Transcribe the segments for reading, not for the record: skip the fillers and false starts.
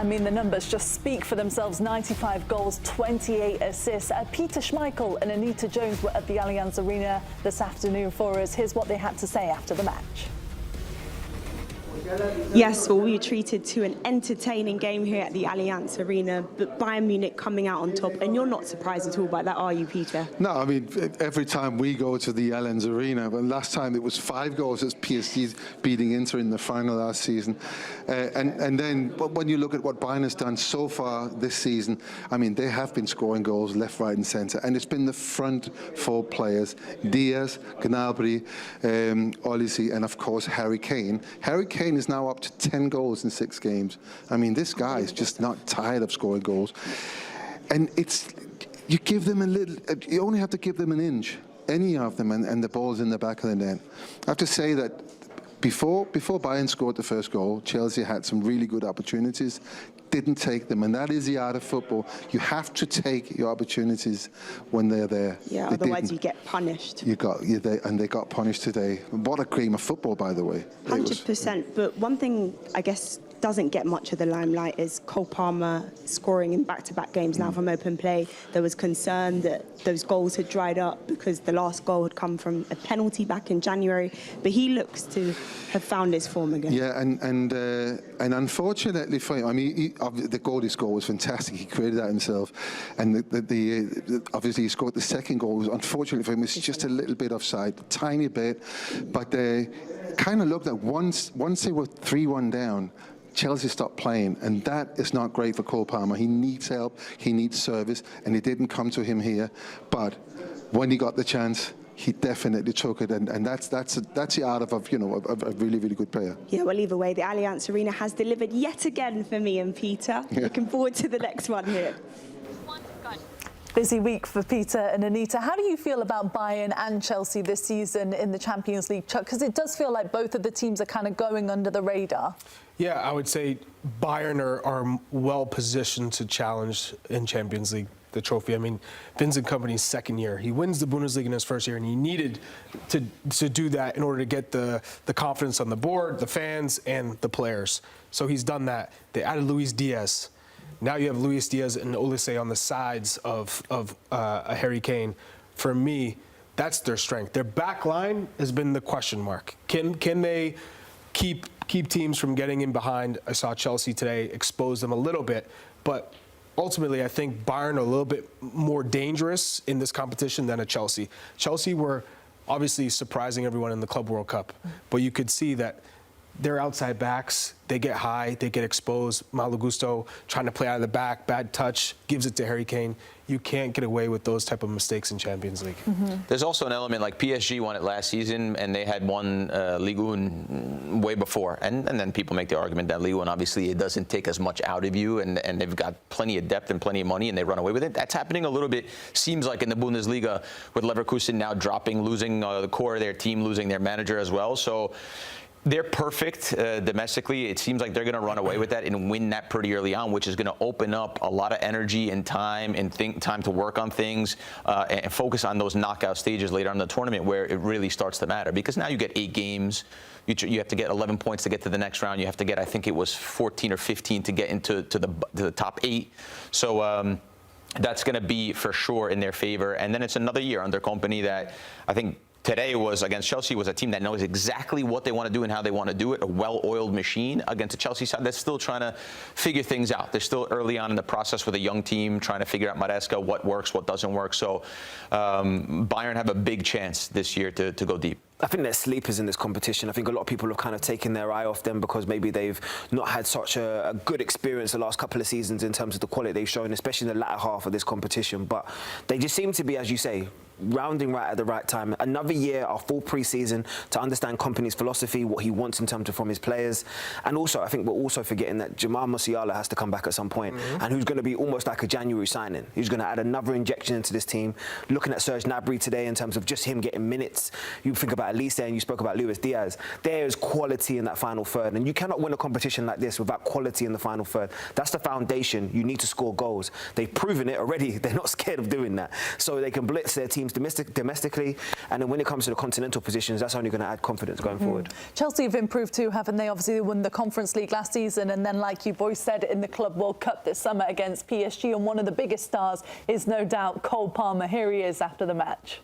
I mean, the numbers just speak for themselves. 95 goals, 28 assists. Peter Schmeichel and Anita Jones were at the Allianz Arena this afternoon for us. Here's what they had to say after the match. Yes, well, we were treated to an entertaining game here at the Allianz Arena, but Bayern Munich coming out on top, and you're not surprised at all by that, are you, Peter? No, I mean, every time we go to the Allianz Arena, but last time it was 5 goals as PSG beating Inter in the final last season. And then when you look at what Bayern has done so far this season, I mean, they have been scoring goals left, right and centre, and it's been the front 4 players, Diaz, Gnabry, Olise, and of course Harry Kane. Harry Kane is now up to 10 goals in 6 games. I mean, this guy is just not tired of scoring goals. And you give them a little, you only have to give them an inch, any of them, and the ball's in the back of the net. I have to say that before Bayern scored the first goal, Chelsea had some really good opportunities, didn't take them, and that is the art of football. You have to take your opportunities when they're there. Yeah, otherwise you get punished. And they got punished today. What a game of football, by the way. 100%. But one thing, I guess, doesn't get much of the limelight is Cole Palmer scoring in back-to-back games now from open play. There was concern that those goals had dried up because the last goal had come from a penalty back in January, but he looks to have found his form again. Yeah, and unfortunately for him, I mean, the goal he scored was fantastic. He created that himself, and obviously he scored the second goal. Unfortunately for him, it's just a little bit offside, a tiny bit, but kind of looked like once they were 3-1 down, Chelsea stopped playing, and that is not great for Cole Palmer. He needs help, he needs service, and it didn't come to him here. But when he got the chance, he definitely took it, and that's the art of a really, really good player. Yeah, well, either way, the Allianz Arena has delivered yet again for me and Peter. Yeah. Looking forward to the next one here. Busy week for Peter and Anita. How do you feel about Bayern and Chelsea this season in the Champions League, Chuck? Because it does feel like both of the teams are kind of going under the radar. Yeah, I would say Bayern are well positioned to challenge in Champions League the trophy. I mean, Vincent Kompany's second year. He wins the Bundesliga in his first year, and he needed to do that in order to get the confidence on the board, the fans, and the players. So he's done that. They added Luis Diaz. Now you have Luis Diaz and Olise on the sides of a Harry Kane. For me, that's their strength. Their back line has been the question mark. Can they keep teams from getting in behind? I saw Chelsea today expose them a little bit, but ultimately I think Bayern are a little bit more dangerous in this competition than a Chelsea. Chelsea were obviously surprising everyone in the Club World Cup, but you could see that their outside backs, they get high, they get exposed. Malo Gusto trying to play out of the back, bad touch, gives it to Harry Kane. You can't get away with those type of mistakes in Champions League. Mm-hmm. There's also an element like PSG won it last season, and they had won Ligue 1 way before. And then people make the argument that Ligue 1, obviously, it doesn't take as much out of you, and they've got plenty of depth and plenty of money, and they run away with it. That's happening a little bit, seems like, in the Bundesliga, with Leverkusen now losing the core of their team, losing their manager as well. So they're perfect domestically. It seems like they're going to run away with that and win that pretty early on, which is going to open up a lot of energy and time to work on things and focus on those knockout stages later on in the tournament where it really starts to matter. Because now you get 8 games. You have to get 11 points to get to the next round. You have to get, I think it was 14 or 15 to get into the top 8. So that's going to be for sure in their favor. And then it's another year under Kompany that I think today was against Chelsea was a team that knows exactly what they want to do and how they want to do it, a well-oiled machine against a Chelsea side that's still trying to figure things out. They're still early on in the process with a young team, trying to figure out Maresca, what works, what doesn't work. So Bayern have a big chance this year to go deep. I think they're sleepers in this competition. I think a lot of people have kind of taken their eye off them because maybe they've not had such a good experience the last couple of seasons in terms of the quality they've shown, especially in the latter half of this competition. But they just seem to be, as you say, rounding right at the right time. Another year, our full pre-season to understand Kompany's philosophy, what he wants in terms of from his players. And also, I think we're also forgetting that Jamal Musiala has to come back at some point, and who's going to be almost like a January signing. He's going to add another injection into this team. Looking at Serge Gnabry today in terms of just him getting minutes. You think about Olise and you spoke about Luis Diaz. There is quality in that final third, and you cannot win a competition like this without quality in the final third. That's the foundation. You need to score goals. They've proven it already. They're not scared of doing that. So they can blitz their team teams domestically, and then when it comes to the continental positions, that's only going to add confidence going forward. Chelsea have improved too, haven't they? Obviously, they won the Conference League last season, and then, like you boys said, in the Club World Cup this summer against PSG, and one of the biggest stars is no doubt Cole Palmer. Here he is after the match.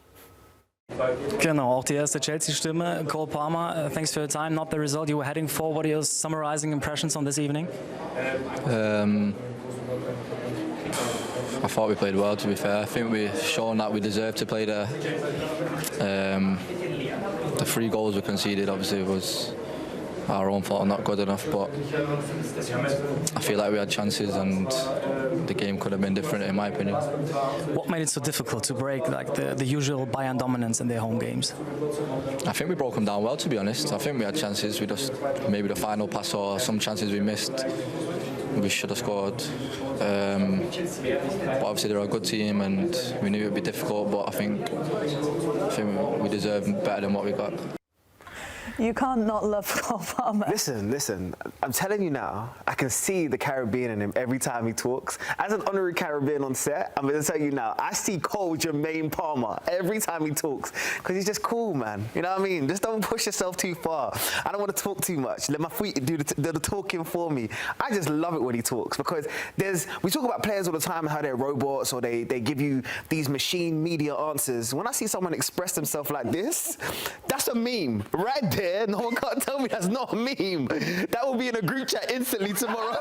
Genau, auch die erste Chelsea-Stimme. Cole Palmer, thanks for your time. Not the result you were heading for. What are your summarizing impressions on this evening? I thought we played well, to be fair. I think we've shown that we deserve to play there. The 3 goals we conceded, obviously, was our own fault, not good enough, but I feel like we had chances and the game could have been different, in my opinion. What made it so difficult to break like the usual Bayern dominance in their home games? I think we broke them down well, to be honest. I think we had chances. We just, maybe the final pass or some chances we missed, we should have scored. But obviously they're a good team and we knew it would be difficult, but I think we deserve better than what we got. You can't not love Cole Palmer. Listen, I'm telling you now, I can see the Caribbean in him every time he talks. As an honorary Caribbean on set, I'm going to tell you now, I see Cole Jermaine Palmer every time he talks, because he's just cool, man. You know what I mean? Just don't push yourself too far. I don't want to talk too much. Let my feet do the talking for me. I just love it when he talks, because we talk about players all the time, how they're robots or they give you these machine media answers. When I see someone express themselves like this, that's a meme right there. No one can't tell me that's not a meme. That will be in a group chat instantly tomorrow.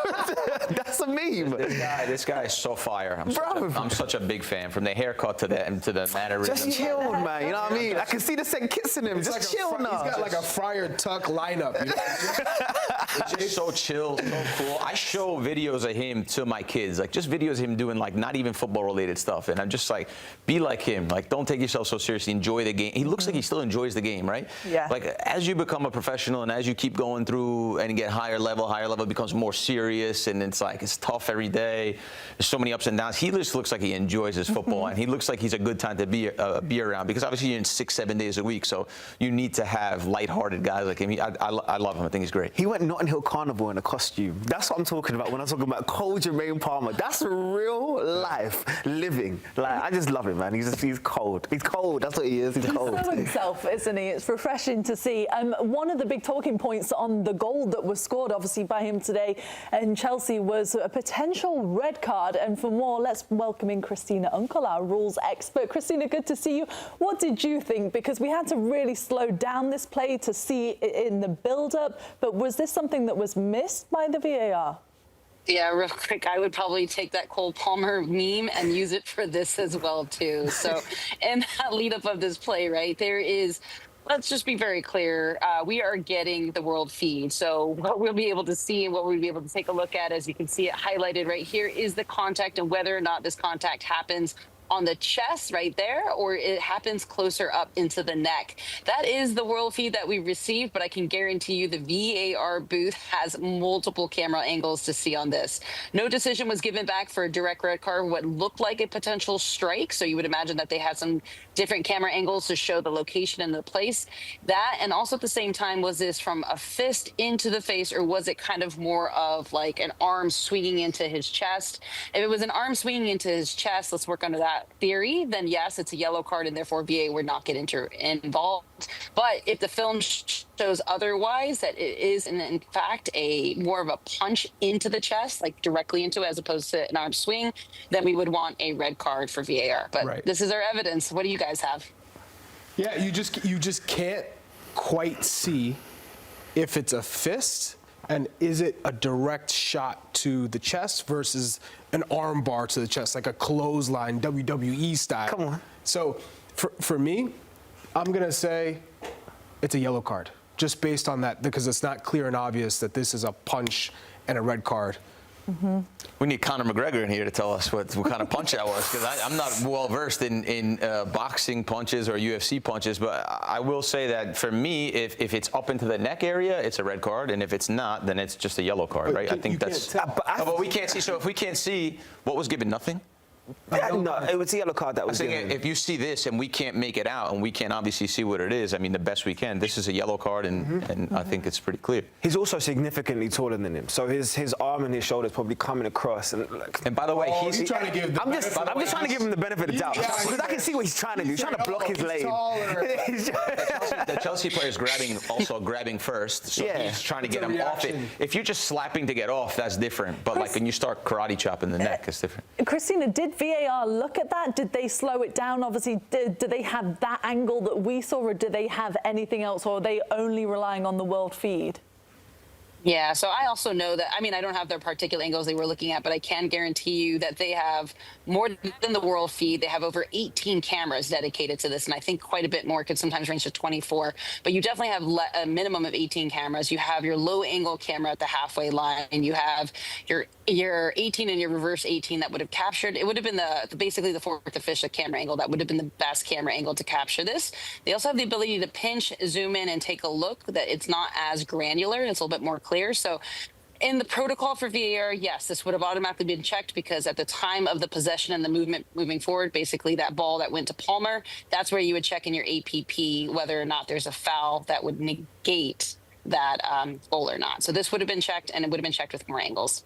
That's a meme. This guy is so fire. I'm such a big fan. From the haircut to the mannerisms. Just chilled, man. You know what I mean? I can see the St. Kitts in him. Just like chill now. He's got like a Friar Tuck lineup. You know? Just so chill, so cool. I show videos of him to my kids, like just videos of him doing like not even football related stuff, and I'm just like, be like him. Like, don't take yourself so seriously. Enjoy the game. He looks like he still enjoys the game, right? Yeah. Like as you become a professional and as you keep going through and get higher level, it becomes more serious, and it's like it's tough every day. There's so many ups and downs. He just looks like he enjoys his football, and he looks like he's a good time to be around, because obviously you're in 6-7 days a week, so you need to have lighthearted guys like him. I love him. I think he's great. He went Notting Hill Carnival in a costume. That's what I'm talking about when I'm talking about Cole Jermaine Palmer. That's real life living. Like, I just love him, man. He's cold. He's cold. That's what he is. He's cold. He's so himself, isn't he? It's refreshing to see. One of the big talking points on the goal that was scored, obviously, by him today in Chelsea was a potential red card. And for more, let's welcome in Christina Unkel, our rules expert. Christina, good to see you. What did you think? Because we had to really slow down this play to see it in the build-up. But was this something that was missed by the VAR? Yeah, real quick, I would probably take that Cole Palmer meme and use it for this as well, too. So in that lead up of this play, right, there is... Let's just be very clear. We are getting the world feed. So what we'll be able to see and what we'll be able to take a look at, as you can see it highlighted right here, is the contact and whether or not this contact happens on the chest right there, or it happens closer up into the neck. That is the world feed that we received, but I can guarantee you the VAR booth has multiple camera angles to see on this. No decision was given back for a direct red card, what looked like a potential strike. So you would imagine that they had some different camera angles to show the location and the place. That, and also at the same time, was this from a fist into the face, or was it kind of more of like an arm swinging into his chest? If it was an arm swinging into his chest, let's work under that theory, then yes, it's a yellow card, and therefore VA would not get involved. But if the film shows otherwise, that it is in fact a more of a punch into the chest, like directly into it, as opposed to an arm swing, then we would want a red card for VAR. But This is our evidence. What do you guys have? Yeah, you just can't quite see if it's a fist. And is it a direct shot to the chest versus an arm bar to the chest, like a clothesline, WWE style? Come on. So for me, I'm going to say it's a yellow card, just based on that, because it's not clear and obvious that this is a punch and a red card. Mm-hmm. We need Conor McGregor in here to tell us what kind of punch that was, because I'm not well versed in boxing punches or UFC punches. But I will say that for me, if it's up into the neck area, it's a red card, and if it's not, then it's just a yellow card, right? I think that's. But we can't see. So if we can't see, what was given? Nothing. No, it was a yellow card that was saying given. if you see this and we can't make it out and we can't obviously see what it is, I mean, the best we can, this is a yellow card, and I think it's pretty clear. He's also significantly taller than him, so his arm and his shoulders probably coming across. And by the way, he's trying to give. I'm just trying to give him the benefit of the doubt because I can see what he's trying to do. He's trying to block his lane. The Chelsea player is grabbing first, so he's trying to get him off it. If you're just slapping to get off, that's different. But like when you start karate chopping the neck, it's different. Christina, did VAR look at that? Did they slow it down? Obviously, do they have that angle that we saw, or do they have anything else, or are they only relying on the world feed? Yeah, so I also know that, I mean, I don't have their particular angles they were looking at, but I can guarantee you that they have more than the world feed. They have over 18 cameras dedicated to this, and I think quite a bit more, could sometimes range to 24. But you definitely have a minimum of 18 cameras. You have your low angle camera at the halfway line, and you have your 18 and your reverse 18 that would have captured. It would have been basically the fourth official camera angle that would have been the best camera angle to capture this. They also have the ability to pinch, zoom in, and take a look. That it's not as granular. It's a little bit more clear. So in the protocol for VAR, yes, this would have automatically been checked because at the time of the possession and the movement moving forward, basically that ball that went to Palmer, that's where you would check in your APP whether or not there's a foul that would negate that goal or not. So this would have been checked, and it would have been checked with more angles.